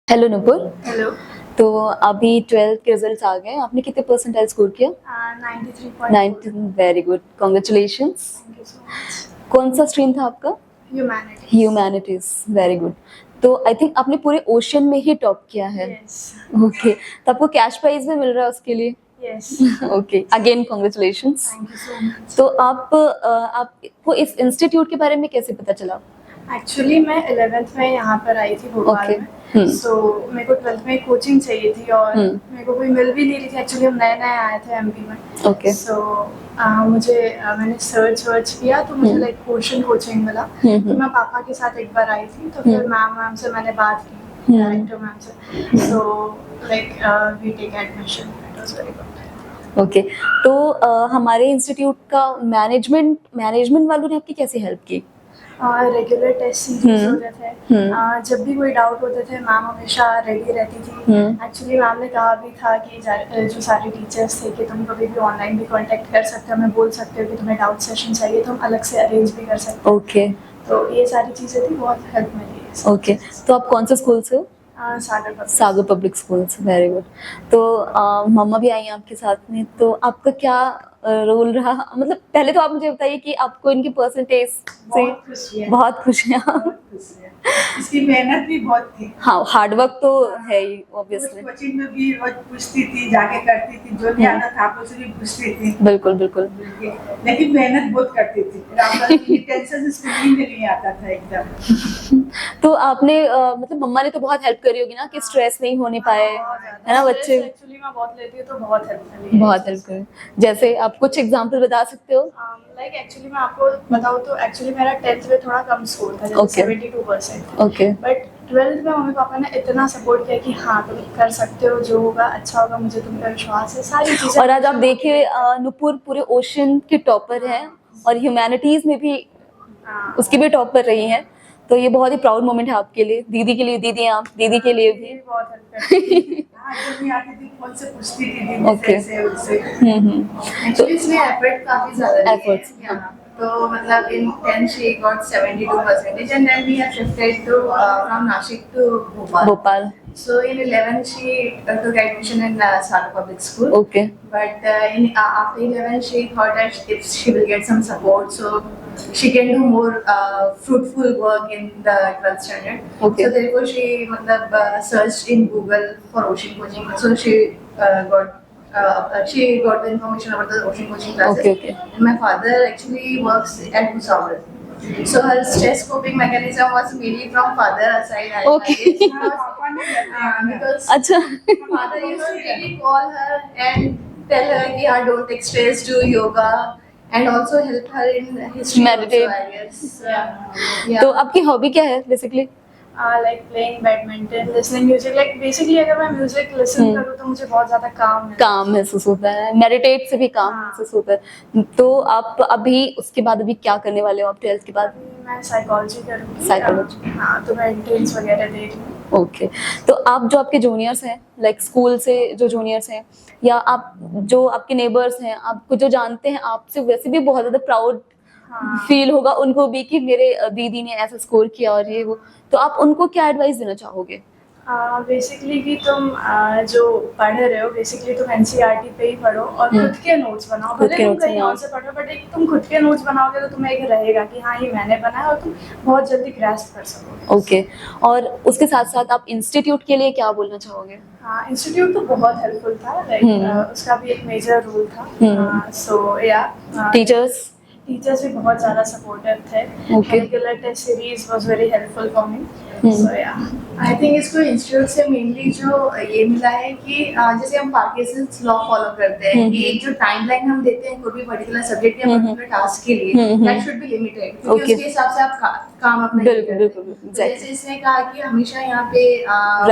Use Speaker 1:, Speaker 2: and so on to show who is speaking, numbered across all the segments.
Speaker 1: Hello Nupur.
Speaker 2: Hello.
Speaker 1: तो अभी 12th के रिजल्ट्स आ गए, आपने कितने परसेंटाइल स्कोर किया?
Speaker 2: 93.4।
Speaker 1: 90। Very good, congratulations.
Speaker 2: Thank you so much.
Speaker 1: कौन सा स्ट्रीम था आपका?
Speaker 2: ह्यूमैनिटीज।
Speaker 1: ह्यूमैनिटीज। Very good. तो आई थिंक आपने पूरे ओशन में ही टॉप किया है।
Speaker 2: यस।
Speaker 1: ओके, तो आपको कैश प्राइज भी मिल रहा है उसके लिए?
Speaker 2: Yes.
Speaker 1: Okay, again congratulations.
Speaker 2: Thank you so much.
Speaker 1: तो आपको इस इंस्टीट्यूट के बारे में कैसे पता चला?
Speaker 2: एक्चुअली मैं 11th में यहाँ पर आई थी भोपाल
Speaker 1: Okay.
Speaker 2: में। सो मेरे को 12th में कोचिंग चाहिए थी और मेरे को कोई मिल भी नहीं रही थी। एक्चुअली हम नए नए आए थे एमपी में।
Speaker 1: Okay.
Speaker 2: सो मैंने सर्च किया तो मुझे लाइक ओशन कोचिंग मिला। तो मैं पापा के साथ एक बार आई थी तो फिर मैम से मैंने बात की, डायरेक्टर मैम से। So like we take admission. It was very good.
Speaker 1: Okay, तो हमारे इंस्टीट्यूट का मैनेजमेंट वालों ने आपकी कैसे हेल्प की?
Speaker 2: रेगुलर टेस्ट सीरीज होते थे। जब भी कोई डाउट होते थे मैम हमेशा रेडी रहती थी। एक्चुअली मैम ने कहा भी था कि जो सारे टीचर्स थे कि तुम कभी भी ऑनलाइन भी कांटेक्ट कर सकते हो, हमें बोल सकते हो कि तुम्हें डाउट सेशन चाहिए तो हम अलग से अरेंज भी कर सकते हो।
Speaker 1: ओके।
Speaker 2: तो ये सारी चीज़ें थी, बहुत हेल्प मिली।
Speaker 1: ओके, तो आप कौन से स्कूल से हो? सागर पब्लिक स्कूल से। Very good. तो मम्मा भी आई हैं आपके साथ में, तो आपका क्या रोल रहा? मतलब पहले तो आप मुझे बताइए कि आपको इनकी परसेंटेज से बहुत खुश हैं आप?
Speaker 3: इसकी मेहनत भी बहुत थी।
Speaker 1: हाँ, हार्ड वर्क तो है ही ऑब्वियसली।
Speaker 3: कोचिंग में भी रोज पूछती थी, जाके करती थी, जो भी आता था आप लोग से भी पूछती थी।
Speaker 1: बिल्कुल बिल्कुल।
Speaker 3: लेकिन मेहनत बहुत करती थी। टेंशन इसको नींद नहीं आता था एकदम।
Speaker 1: तो आपने मतलब मम्मा ने तो बहुत हेल्प करी होगी ना कि स्ट्रेस नहीं होने पाए, है ना बच्चे?
Speaker 2: एक्चुअली मैं बहुत लेती हूँ तो बहुत हेल्प मिली।
Speaker 1: बहुत हेल्प करी। जैसे आप कुछ एग्जांपल बता सकते हो?
Speaker 2: लाइक एक्चुअली मैं आपको बताऊँ तो एक्चुअली मेरा 10th में थोड़ा कम स्कोर था, जैसे 72%।
Speaker 1: ओके।
Speaker 2: बट 12th में मम्मी पापा ने इतना सपोर्ट किया कि हाँ तुम कर सकते हो, जो होगा अच्छा होगा, मुझे तुम पे विश्वास है, सारी चीजें।
Speaker 1: और आज आप देखिए नुपुर पूरे ओशन के टॉपर हैं और ह्यूमैनिटीज में भी उसकी भी टॉप पर रही हैं। तो ये बहुत ही प्राउड मोमेंट है आपके लिए, दीदी के लिए। दीदी हैं आप, दीदी के लिए भी
Speaker 2: बहुत हेल्प करती थी।
Speaker 3: जब भी आती थी फोन से पूछती थी दीदी
Speaker 1: Okay.
Speaker 3: से उससे।
Speaker 4: एक्चुअली इसमें एफर्ट काफी ज्यादा लगे
Speaker 1: Efforts,
Speaker 4: हैं। तो मतलब in 10th she got 72% and then we have shifted to from Nashik to Bhopal.
Speaker 1: Bhopal.
Speaker 4: So in 11th she took admission in Sagar Public School.
Speaker 1: Okay.
Speaker 4: But after 11th she thought that if she will get some support, so she can do more fruitful work in the 12th standard.
Speaker 1: Okay.
Speaker 4: So therefore she searched in Google for ocean coaching. So she got the information about the ocean coaching classes.
Speaker 1: Okay.
Speaker 4: And my father actually works at Bhusawal. So her stress coping mechanism was mainly from father side.
Speaker 1: Okay.
Speaker 4: Because
Speaker 1: अच्छा।
Speaker 4: father used to really call her and tell her कि हाँ don't take stress, do yoga, and also help her in history.
Speaker 1: Meditate.
Speaker 4: Also, I guess.
Speaker 2: Yeah.
Speaker 1: तो आपकी hobby क्या है basically?
Speaker 2: Like playing badminton, listening music. Like basically अगर मैं music listen करूँ तो मुझे बहुत ज्यादा काम
Speaker 1: महसूस होता है, मेडिटेट से भी काम महसूस होता है। तो आप अभी उसके बाद अभी क्या करने वाले हो आप 12th के बाद?
Speaker 2: मैं साइकोलॉजी करूँगी।
Speaker 1: Psychology.
Speaker 2: हाँ, तो मैं एंट्रेंस वगैरह दे रही हूँ।
Speaker 1: ओके। तो आप जो आपके जूनियर्स हैं, लाइक स्कूल से जो जूनियर्स हैं या आप जो आपके नेबर्स हैं, आपको जो जानते हैं आपसे, वैसे भी बहुत ज्यादा प्राउड फील होगा उनको भी कि मेरे दीदी ने ऐसा स्कोर किया और ये वो। तो आप उनको क्या एडवाइस देना चाहोगे?
Speaker 2: बेसिकली कि तुम जो पढ़ रहे हो बेसिकली तुम एनसीईआरटी पे ही पढ़ो और खुद के नोट्स बनाओ। भले तुम कहीं और से पढ़ो बट एक तुम खुद के नोट्स बनाओगे तो तुम्हें एक रहेगा कि हाँ ये मैंने बनाया और तुम बहुत जल्दी ग्रैस्प कर सकोगे।
Speaker 1: ओके। और उसके साथ साथ आप इंस्टीट्यूट के लिए क्या बोलना चाहोगे?
Speaker 2: हाँ, इंस्टीट्यूट तो बहुत हेल्पफुल था। लाइक उसका भी एक मेजर रोल था। सो या टीचर्स भी बहुत ज़्यादा सपोर्टिव थे। Regular test series was very helpful for me. So या
Speaker 4: आई थिंक इसको इंस्टीट्यूट से मेनली जो ये मिला है कि जैसे हम पार्किंसंस लॉ फॉलो करते हैं कि एक जो टाइमलाइन हम देते हैं कोई भी पर्टिकुलर सब्जेक्ट या पर्टिकुलर टास्क के लिए, दैट शुड बी लिमिटेड क्योंकि उसके हिसाब से आप काम अपना
Speaker 1: बिल्कुल।
Speaker 4: जैसे इसने कहा कि हमेशा यहाँ पे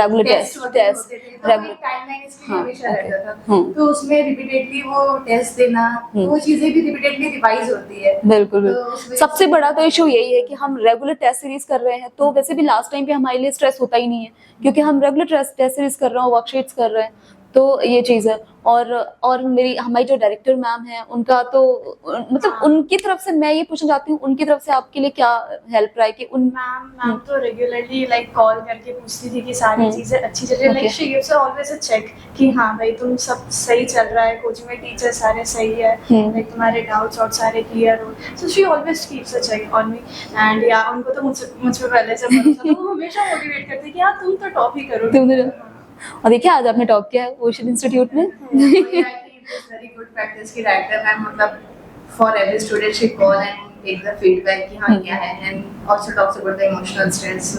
Speaker 1: रेगुलर टेस्ट
Speaker 4: होते थे तो टाइमलाइन इसके लिए हमेशा रहता था। तो उसमें रिपीटेडली वो टेस्ट देना, वो चीजें भी रिपीटेडली रिवाइज होती है।
Speaker 1: बिल्कुल। सबसे बड़ा तो इशू यही है कि हम रेगुलर टेस्ट सीरीज कर रहे हैं तो वैसे भी लास्ट टाइम पे हमारे लिए स्ट्रेस होता ही नहीं है क्योंकि हम रेगुलर टेस्ट सीरीज कर रहे हैं, वर्कशीट्स कर रहे हैं। तो ये चीज़ है। और मेरी हमारी जो डायरेक्टर मैम है उनका तो मतलब
Speaker 2: हाँ।
Speaker 1: उनकी तरफ से मैं ये पूछना चाहती हूँ, उनकी तरफ से आपके लिए क्या हेल्प रहा है कि उन
Speaker 2: मैम तो रेगुलरली लाइक कॉल करके पूछती थी कि सारी चीजें अच्छी चल रही है,
Speaker 1: Okay.
Speaker 2: Like she gives always a check कि हाँ भाई तुम सब सही चल रहा है, कोचिंग में टीचर सारे सही है, लाइक तुम्हारे डाउट्स और सारे क्लियर हो, so she always keeps a check on me. And या उनको तो मुझ पे पहले से भरोसा था, वो हमेशा मोटिवेट करती कि यार तुम तो टॉप ही करोगे।
Speaker 1: तुमने और देखिए आज आपने टॉप किया है ओशन इंस्टीट्यूट में।
Speaker 4: वेरी गुड प्रैक्टिस की डायरेक्टर मैम मतलब for every student she call and take the feedback कि हाँ क्या है, and also talks about the emotional stress.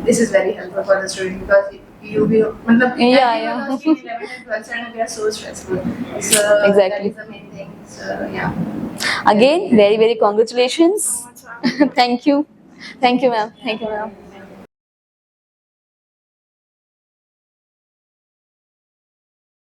Speaker 4: This is very helpful for the student because you be मतलब
Speaker 1: Yeah.
Speaker 4: 11 and 12th and we are so stressful, so
Speaker 1: Exactly.
Speaker 4: that is the main thing, so yeah.
Speaker 1: Again very congratulations.
Speaker 2: So much, ma'am.
Speaker 1: Thank you ma'am, thank you ma'am।